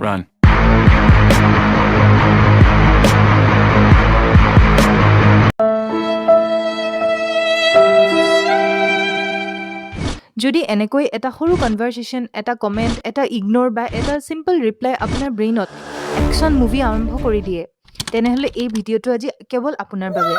Run. যদি এনেকৈ এটা সৰু কনভাৰচেশ্যন, এটা কমেণ্ট, এটা ইগন'ৰ বা এটা চিম্পল ৰিপ্লাই আপোনাৰ ব্ৰেইনত একশ্যন মুভি আৰম্ভ কৰি দিয়ে, তেনেহ'লে এই ভিডিঅ'টো আজি কেৱল আপোনাৰ বাবে।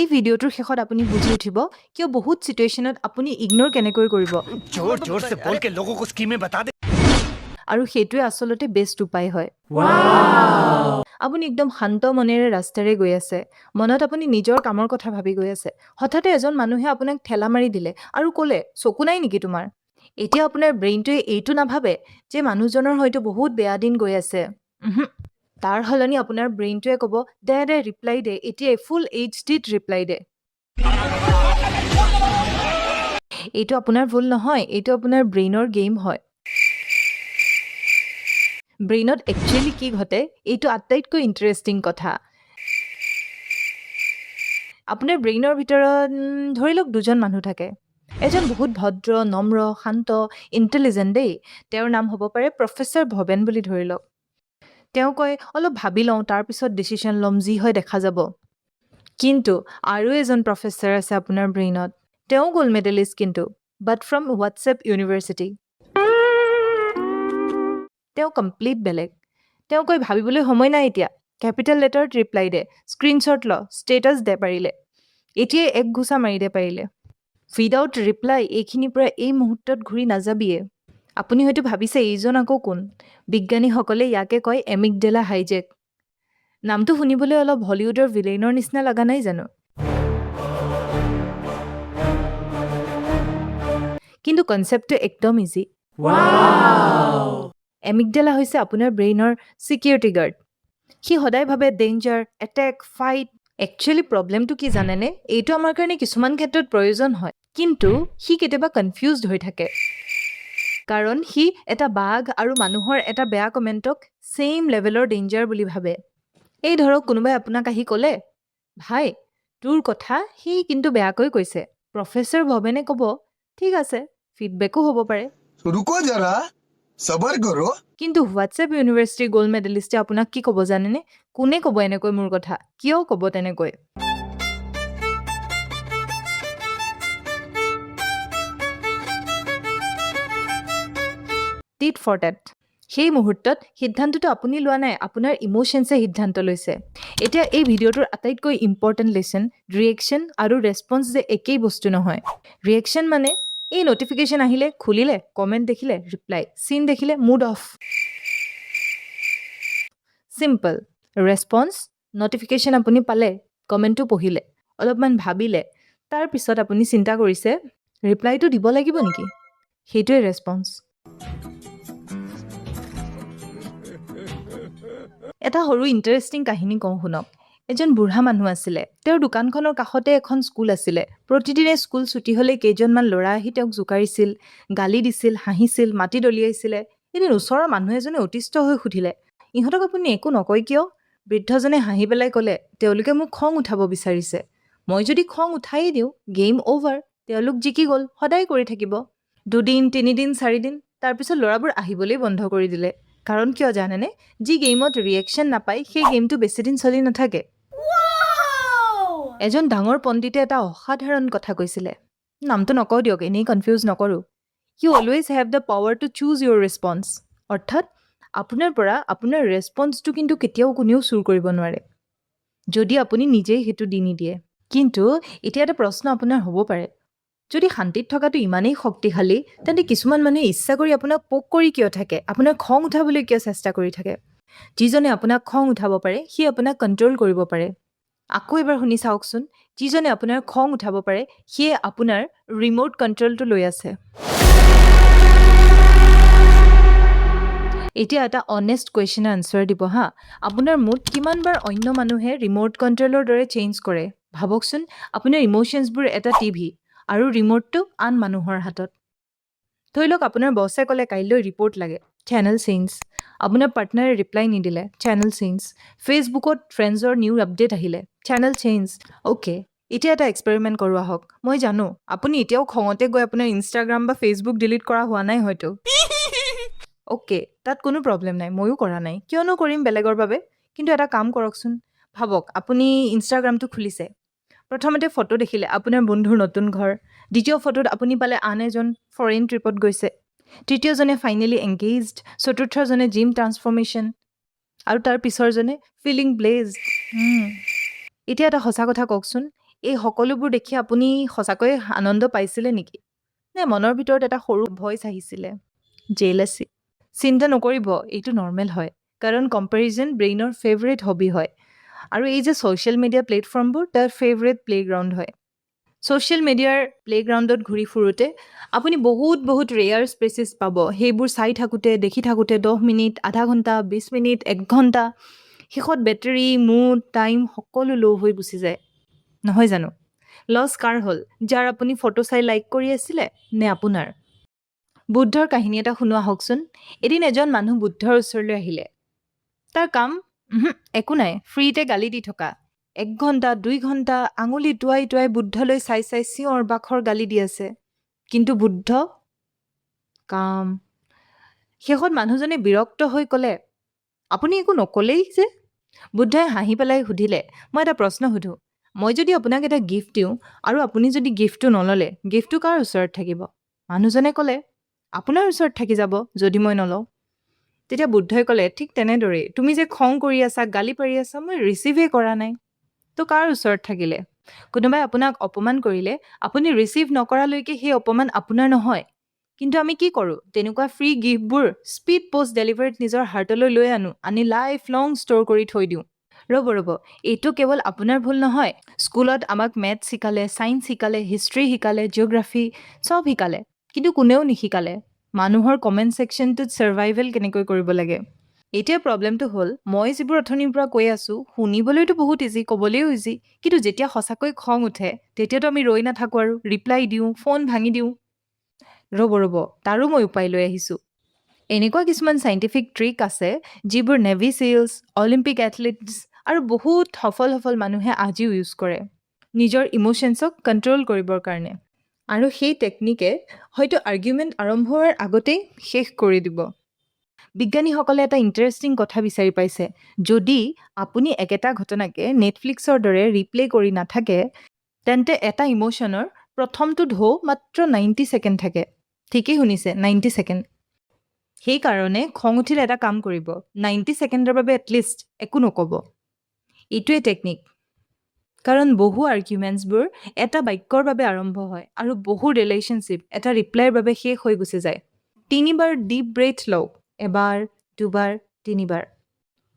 এই ভিডিঅ'টোৰ শেষত আপুনি বুজি উঠিব কিয় বহুত চিটুৱেশ্যনত আপুনি ইগন'ৰ কেনেকৈ কৰিব। जोर जोर से बोल के लोगों को स्कीमें बता दे। আৰু সেইটোৱে আচলতে বেষ্ট উপায় হয়। আপুনি একদম শান্ত মনেৰে ৰাস্তাৰে গৈ আছে, মনত আপুনি নিজৰ কামৰ কথা ভাবি গৈ আছে, হঠাতে এজন মানুহে আপোনাক ঠেলা মাৰি দিলে আৰু ক'লে, চকু নাই নেকি তোমাৰ? এতিয়া আপোনাৰ ব্ৰেইনটোৱে এইটো নাভাবে যে মানুহজনৰ হয়তো বহুত বেয়া দিন গৈ আছে। তাৰ সলনি আপোনাৰ ব্ৰেইনটোৱে ক'ব, দে ৰিপ্লাই দে, এতিয়াই ফুল HDত ৰিপ্লাই দে। এইটো আপোনাৰ ভুল নহয়, এইটো আপোনাৰ ব্ৰেইনৰ গেম হয়। ব্ৰেইনত একচুৱেলি কি ঘটে, এইটো আটাইতকৈ ইণ্টাৰেষ্টিং কথা। আপোনাৰ ব্ৰেইনৰ ভিতৰত ধৰি লওক দুজন মানুহ থাকে। এজন বহুত ভদ্ৰ, নম্ৰ, শান্ত, ইণ্টেলিজেণ্ট দেই। তেওঁৰ নাম হ'ব পাৰে প্ৰফেচাৰ ভৱেন বুলি ধৰি লওক। তেওঁ কয়, অলপ ভাবি লওঁ, তাৰপিছত ডিচিশ্যন ল'ম, যি হয় দেখা যাব। কিন্তু আৰু এজন প্ৰফেচাৰ আছে আপোনাৰ ব্ৰেইনত। তেওঁ গ'ল্ড মেডেলিষ্ট কিন্তু, বাট ফ্ৰম হোৱাটছএপ ইউনিভাৰ্চিটি। তেওঁ কমপ্লিট বেলেগ। তেওঁ কয়, ভাবিবলৈ সময় নাই এতিয়া, কেপিটেল লেটাৰত ৰিপ্লাই দে, স্ক্ৰীনশ্বট ল, ষ্টেটাছ দে পাৰিলে, এতিয়াই এক ঘোচা মাৰি দে পাৰিলে। উইদাউট ৰিপ্লাই এইখিনিৰ পৰা এই মুহূৰ্তত ঘূৰি নাযাবিয়ে। আপুনি হয়তো ভাবিছে এইজন আকৌ কোন? বিজ্ঞানীসকলে ইয়াকে কয় এমিগডেলা হাইজেক। নামটো শুনিবলৈ অলপ হলিউডৰ ভিলেইনৰ নিচিনা লগা নাই জানো? কিন্তু কনচেপ্টটো একদম ইজি। এমিগডেলা হৈছে আপোনাৰ ব্ৰেইনৰ ছিকিউৰিটি গাৰ্ড। সি সদায় ভাবে ডেঞ্জাৰ, এটেক, ফাইট। একচুৱেলি প্ৰব্লেমটো কি জানেনে? এইটো আমাৰ কাৰণে কিছুমান ক্ষেত্ৰত প্ৰয়োজন হয়, কিন্তু সি কেতিয়াবা কনফিউজড হৈ থাকে। কাৰণ সি এটা বাঘ আৰু মানুহৰ এটা বেয়া কমেণ্টক ছেইম লেভেলৰ ডেঞ্জাৰ বুলি ভাবে। এই ধৰক কোনোবাই আপোনাক আহি ক'লে, ভাই তোৰ কথা সি কিন্তু বেয়াকৈ কৈছে। প্ৰফেচাৰ ভৱেনে ক'ব, ঠিক আছে, ফিডবেকো হ'ব পাৰে। रुको जरा सबर करो। কিন্তু হোৱাটছএপ ইউনিভাৰ্চিটিৰ গ'ল্ড মেডেলিষ্টে আপোনাক কি ক'ব জানেনে? কোনে ক'ব এনেকৈ মোৰ কথা? কিয় ক'ব তেনেকৈ? টিট ফৰ টেট। সেই মুহূৰ্তত সিদ্ধান্তটো আপুনি লোৱা নাই, আপোনাৰ ইম'শ্যনছে সিদ্ধান্ত লৈছে। এতিয়া এই ভিডিঅ'টোৰ আটাইতকৈ ইম্পৰ্টেণ্ট লেচন, ৰিয়েকশ্যন আৰু ৰেছপন্স যে একেই বস্তু নহয়। ৰিয়েকশ্যন মানে এই নটিফিকেশ্যন আহিলে খুলিলে, কমেণ্ট দেখিলে ৰিপ্লাই, চিন দেখিলে mood off. Simple. Response, notification আপুনি পালে, কমেণ্টটো পঢ়িলে, অলপমান ভাবিলে, তাৰপিছত আপুনি চিন্তা কৰিছে, ৰিপ্লাইটো দিব লাগিব নেকি? সেইটোৱে ৰেছপন্স। এটা সৰু ইণ্টাৰেষ্টিং কাহিনী কওঁ শুনক। এজন বুঢ়া মানুহ আছিলে। তেওঁৰ দোকানখনৰ কাষতে এখন স্কুল আছিলে। প্ৰতিদিনে স্কুল ছুটি হ'লে কেইজনমান ল'ৰা আহি তেওঁক জোকাৰিছিল, গালি দিছিল, হাঁহিছিল, মাটি দলিয়াইছিলে। এদিন ওচৰৰ মানুহ এজনে অতিষ্ঠ হৈ সুধিলে, ইহঁতক আপুনি একো নকয় কিয়? বৃদ্ধজনে হাঁহি পেলাই ক'লে, তেওঁলোকে মোক খং উঠাব বিচাৰিছে। মই যদি খং উঠাই দিওঁ, গেম অ'ভাৰ, তেওঁলোক জিকি গ'ল, সদায় কৰি থাকিব। 2 দিন, 3 দিন, 4 দিন, তাৰপিছত ল'ৰাবোৰ আহিবলৈ বন্ধ কৰি দিলে। কাৰণ কিয় জানেনে? যি গেমত ৰিয়েকশ্যন নাপায়, সেই গেমটো বেছিদিন চলি নাথাকে। এজন ডাঙৰ পণ্ডিতে এটা অসাধাৰণ কথা কৈছিলে। নামটো নকওঁ দিয়ক, এনেই কনফিউজ নকৰোঁ। You always have the power to choose your response. অৰ্থাৎ আপোনাৰ পৰা আপোনাৰ ৰেছপন্সটো কিন্তু কেতিয়াও কোনেও চুৰ কৰিব নোৱাৰে, যদি আপুনি নিজেই সেইটো দি নিদিয়ে। কিন্তু এতিয়া এটা প্ৰশ্ন আপোনাৰ হ'ব পাৰে, যদি শান্তিত থকাটো ইমানেই শক্তিশালী, তেন্তে কিছুমান মানুহে ইচ্ছা কৰি আপোনাক পোক কৰি কিয় থাকে? আপোনাক খং উঠাবলৈ কিয় চেষ্টা কৰি থাকে? যিজনে আপোনাক খং উঠাব পাৰে, সি আপোনাক কণ্ট্ৰল কৰিব পাৰে। আকৌ এবাৰ শুনি চাওকচোন, যিজনে আপোনাৰ খং উঠাব পাৰে, সিয়ে আপোনাৰ ৰিম'ট কণ্ট্ৰলটো লৈ আছে। এতিয়া এটা অনেষ্ট কুৱেশ্যনৰ আনচাৰ দিব হা। আপোনাৰ মুড কিমানবাৰ অন্য মানুহে ৰিম'ট কণ্ট্ৰলৰ দৰে চেঞ্জ কৰে? ভাবকচোন, আপোনাৰ ইম'শ্যনছবোৰ এটা টিভি আৰু ৰিম'টটো আন মানুহৰ হাতত। ধৰি লওক আপোনাৰ বছে ক'লে কাইলৈ ৰিপৰ্ট লাগে, চেনেল চেঞ্জ। আপোনাৰ পাৰ্টনাৰে ৰিপ্লাই নিদিলে, চেনেল চেঞ্জ। ফেচবুকত ফ্ৰেণ্ডছৰ নিউ আপডেট আহিলে, চেনেল চেঞ্জ। অ'কে, এতিয়া এটা এক্সপেৰিমেণ্ট কৰোঁ আহক। মই জানো আপুনি এতিয়াও খঙতে গৈ আপোনাৰ ইনষ্টাগ্ৰাম বা ফেচবুক ডিলিট কৰা হোৱা নাই হয়তো। অ'কে, তাত কোনো প্ৰব্লেম নাই, ময়ো কৰা নাই, কিয়নো কৰিম বেলেগৰ বাবে। কিন্তু এটা কাম কৰকচোন, ভাবক আপুনি ইনষ্টাগ্ৰামটো খুলিছে, প্ৰথমতে ফটো দেখিলে আপোনাৰ বন্ধুৰ নতুন ঘৰ, দ্বিতীয় ফটোত আপুনি পালে আন এজন ফৰেইন ট্ৰিপত গৈছে, তৃতীয়জনে ফাইনেলি এংগেজড, চতুৰ্থজনে জিম ট্ৰান্সফৰ্মেশ্যন, আৰু তাৰ পিছৰজনে ফিলিং ব্লেজ। এতিয়া এটা সঁচা কথা কওকচোন, এই সকলোবোৰ দেখি আপুনি সঁচাকৈয়ে আনন্দ পাইছিলে নেকি? নে মনৰ ভিতৰত এটা সৰু ভইচ আহিছিলে, জেলাচি? চিন্তা নকৰিব, এইটো নৰ্মেল হয়, কাৰণ কম্পেৰিজন ব্ৰেইনৰ ফেভৰেট হবি হয়, আৰু এই যে ছ'চিয়েল মিডিয়া প্লেটফৰ্মবোৰ তাৰ ফেভৰেট প্লেগ্ৰাউণ্ড হয়। ছ'চিয়েল মিডিয়াৰ প্লেগ্ৰাউণ্ডত ঘূৰি ফুৰোঁতে আপুনি বহুত ৰেয়াৰ স্পেচেছ পাব। সেইবোৰ চাই থাকোঁতে, দেখি থাকোঁতে 10 মিনিট, আধা ঘণ্টা, 20 মিনিট, 1 ঘণ্টা, শেষত বেটাৰী, মুড, টাইম সকলো ল' হৈ গুচি যায়, নহয় জানো? লছ কাৰ হ'ল, যাৰ আপুনি ফটো চাই লাইক কৰি আছিলে, নে আপোনাৰ? বুদ্ধৰ কাহিনী এটা শুনো আহকচোন। এদিন এজন মানুহ বুদ্ধৰ ওচৰলৈ আহিলে। তাৰ কাম একো নাই, ফ্ৰীতে গালি দি থকা। 1 ঘণ্টা, 2 ঘণ্টা আঙুলি টোৱাই টোৱাই বুদ্ধলৈ চাই চিঞৰ বাখৰ গালি দি আছে। কিন্তু বুদ্ধ কাম। শেষত মানুহজনে বিৰক্ত হৈ ক'লে, আপুনি একো নক'লেই যে? বুদ্ধই হাঁহি পেলাই সুধিলে, মই এটা প্ৰশ্ন সুধোঁ, মই যদি আপোনাক এটা গিফ্ট দিওঁ আৰু আপুনি যদি গিফ্টটো নল'লে, গিফ্টটো কাৰ ওচৰত থাকিব? মানুহজনে ক'লে, আপোনাৰ ওচৰত থাকি যাব যদি মই নলওঁ। তেতিয়া বুদ্ধই ক'লে, ঠিক তেনেদৰেই তুমি যে খং কৰি আছা, গালি পাৰি আছা, মই ৰিচিভেই কৰা নাই, তো কাৰ ওচৰত থাকিলে? কোনোবাই আপোনাক অপমান কৰিলে আপুনি ৰিচিভ নকৰালৈকে সেই অপমান আপোনাৰ নহয়। কিন্তু আমি কি কৰোঁ? তেনেকুৱা ফ্ৰী গিফ্টবোৰ স্পীড পোষ্ট ডেলিভাৰীত নিজৰ হাৰ্টলৈ লৈ আনি লাইফ লং ষ্ট'ৰ কৰি থৈ দিওঁ। ৰ'ব, এইটো কেৱল আপোনাৰ ভুল নহয়। স্কুলত আমাক মেথছ শিকালে, ছায়েন্স শিকালে, হিষ্ট্ৰী শিকালে, জিঅ'গ্ৰাফী চব শিকালে, কিন্তু কোনেও নিশিকালে মানুহৰ কমেণ্ট ছেকশ্যনটোত ছাৰ্ভাইভেল কেনেকৈ কৰিব লাগে। এতিয়া প্ৰব্লেমটো হ'ল, মই যিবোৰ অথনিৰ পৰা কৈ আছোঁ, শুনিবলৈতো বহুত ইজি, ক'বলৈও ইজি, কিন্তু যেতিয়া সঁচাকৈ খং উঠে, তেতিয়াতো আমি ৰৈ নাথাকোঁ আৰু ৰিপ্লাই দিওঁ, ফোন ভাঙি দিওঁ। ৰ'ব, তাৰো মই উপায় লৈ আহিছোঁ। এনেকুৱা কিছুমান চাইণ্টিফিক ট্ৰিক আছে, যিবোৰ নেভি চিলছ, অলিম্পিক এথলিটছ আৰু বহুত সফল মানুহে আজিও ইউজ কৰে নিজৰ ইম'শ্যনছক কণ্ট্ৰল কৰিবৰ কাৰণে। আৰু সেই টেকনিকে হয়তো আৰ্গুমেণ্ট আৰম্ভ হোৱাৰ আগতেই শেষ কৰি দিব। বিজ্ঞানীসকলে এটা ইণ্টাৰেষ্টিং কথা বিচাৰি পাইছে, যদি আপুনি একেটা ঘটনাকে নেটফ্লিক্সৰ দৰে ৰিপ্লে কৰি নাথাকে, তেন্তে এটা ইম'শ্যনৰ প্ৰথমটো ঢৌ মাত্ৰ 90 ছেকেণ্ড থাকে। ঠিকেই শুনিছে, 90 ছেকেণ্ড। সেইকাৰণে খং উঠিলে এটা কাম কৰিব, 90 ছেকেণ্ডৰ বাবে এটলিষ্ট একো নক'ব। এইটোৱে টেকনিক। কাৰণ বহু আৰ্গুমেণ্টছবোৰ এটা বাক্যৰ বাবে আৰম্ভ হয়, আৰু বহু ৰিলেশ্যনশ্বিপ এটা ৰিপ্লাইৰ বাবে শেষ হৈ গুচি যায়। 3 বাৰ ডিপ ব্ৰেথ লওক, 1 বাৰ, 2 বাৰ, 3 বাৰ।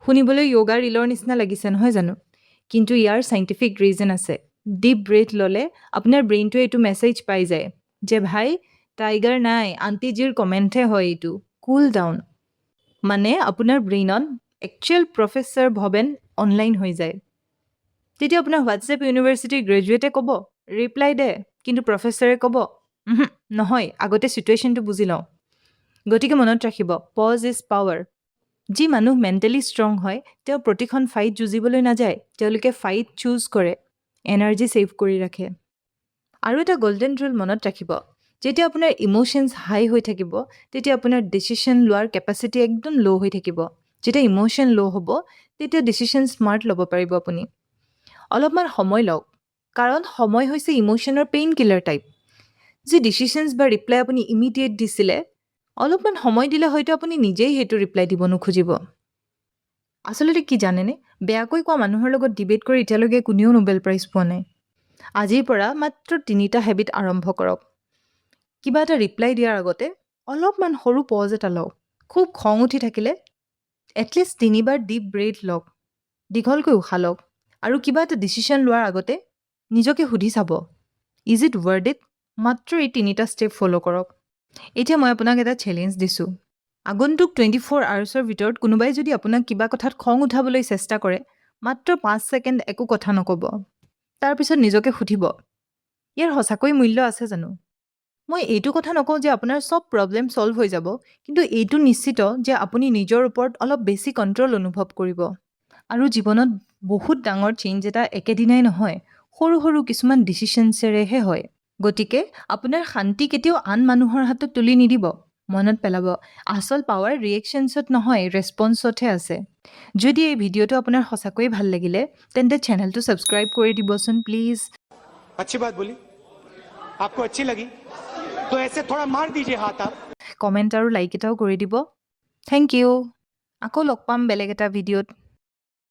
শুনিবলৈ য়োগা ৰীলৰ নিচিনা লাগিছে নহয় জানো? কিন্তু ইয়াৰ চাইণ্টিফিক ৰিজন আছে। ডিপ ব্ৰেথ ল'লে আপোনাৰ ব্ৰেইনটোৱে এইটো মেছেজ পাই যায় যে ভাই, টাইগাৰ নাই, আণ্টিজিৰ কমেণ্টহে হয় এইটো, কুল ডাউন। মানে আপোনাৰ ব্ৰেইনত একচুৱেল প্ৰফেচাৰ ভৱেন অনলাইন হৈ যায়। তেতিয়া আপোনাৰ হোৱাটছএপ ইউনিভাৰ্চিটিৰ গ্ৰেজুৱেটে ক'ব, ৰিপ্লাই দে, কিন্তু প্ৰফেচাৰে ক'ব, নহয়, আগতে ছিটুৱেশ্যনটো বুজি লওঁ। গতিকে মনত ৰাখিব, পজ ইজ পাৱাৰ। যি মানুহ মেণ্টেলি ষ্ট্ৰং হয়, তেওঁ প্ৰতিখন ফাইট যুঁজিবলৈ নাযায়, তেওঁলোকে ফাইট চুজ কৰে, এনাৰ্জি ছেভ কৰি ৰাখে। আৰু এটা গল্ডেন ৰুল মনত ৰাখিব, যেতিয়া আপোনাৰ ইম'শ্যনছ হাই হৈ থাকিব, তেতিয়া আপোনাৰ ডিচিশ্যন লোৱাৰ কেপাচিটি একদম ল' হৈ থাকিব। যেতিয়া ইম'শ্যন ল' হ'ব, তেতিয়া ডিচিশ্যন স্মাৰ্ট ল'ব পাৰিব আপুনি। অলপমান সময় লওক, কাৰণ সময় হৈছে ইম'শ্যনৰ পেইন কিলাৰ টাইপ। যি ডিচিশ্যনছ বা ৰিপ্লাই আপুনি ইমিডিয়েট দিছিলে, অলপমান সময় দিলে হয়তো আপুনি নিজেই সেইটো ৰিপ্লাই দিব নোখুজিব। আচলতে কি জানেনে, বেয়াকৈ কোৱা মানুহৰ লগত ডিবেট কৰি এতিয়ালৈকে কোনেও নোবেল প্ৰাইজ পোৱা নাই। আজিৰ পৰা মাত্ৰ 3টা হেবিট আৰম্ভ কৰক। কিবা এটা ৰিপ্লাই দিয়াৰ আগতে অলপমান সৰু পজ এটা লওক। খুব খং উঠি থাকিলে এটলিষ্ট 3 বাৰ ডিপ ব্ৰেথ লওক, দীঘলকৈ উশাহ লওক, আৰু কিবা এটা ডিচিশ্যন লোৱাৰ আগতে নিজকে সুধি চাব, ইজ ইট ৱৰ্ড ইট? মাত্ৰ এই 3টা ষ্টেপ ফ'ল' কৰক। এতিয়া মই আপোনাক এটা চেলেঞ্জ দিছোঁ। আগন্তুক 24 আৱাৰ্ছৰ ভিতৰত কোনোবাই যদি আপোনাক কিবা কথাত খং উঠাবলৈ চেষ্টা কৰে, মাত্ৰ 5 ছেকেণ্ড একো কথা নক'ব। তাৰপিছত নিজকে সুধিব, ইয়াৰ সঁচাকৈ মূল্য আছে জানো? মই এইটো কথা নকওঁ যে আপোনাৰ চব প্ৰব্লেম ছল্ভ হৈ যাব, কিন্তু এইটো নিশ্চিত যে আপুনি নিজৰ ওপৰত অলপ বেছি কণ্ট্ৰল অনুভৱ কৰিব। আৰু জীৱনত বহুত ডাঙৰ চেঞ্জ এটা একেদিনাই নহয়, সৰু কিছুমান ডিচিশ্যনছেৰেহে হয়। গতিকে আপোনাৰ শান্তি কেতিয়াও আন মানুহৰ হাতত তুলি নিদিব। মনত পেলাব আচল পাৱাৰ ৰিয়েকশ্যনছত নহয় ৰেছপন্সতহে আছে যদি এই ভিডিঅ'টো আপোনাৰ সঁচাকৈয়ে ভাল লাগিলে তেন্তে চেনেলটো ছাবস্ক্ৰাইব কৰি দিবচোন প্লিজ अच्छी बात बोली आपको अच्छी लगी तो ऐसे थोड़ा मार दीजिए हाथ आप কমেণ্ট আৰু লাইক এটাও কৰি দিব থেংক ইউ আকৌ লগ পাম বেলেগ এটা ভিডিঅ'ত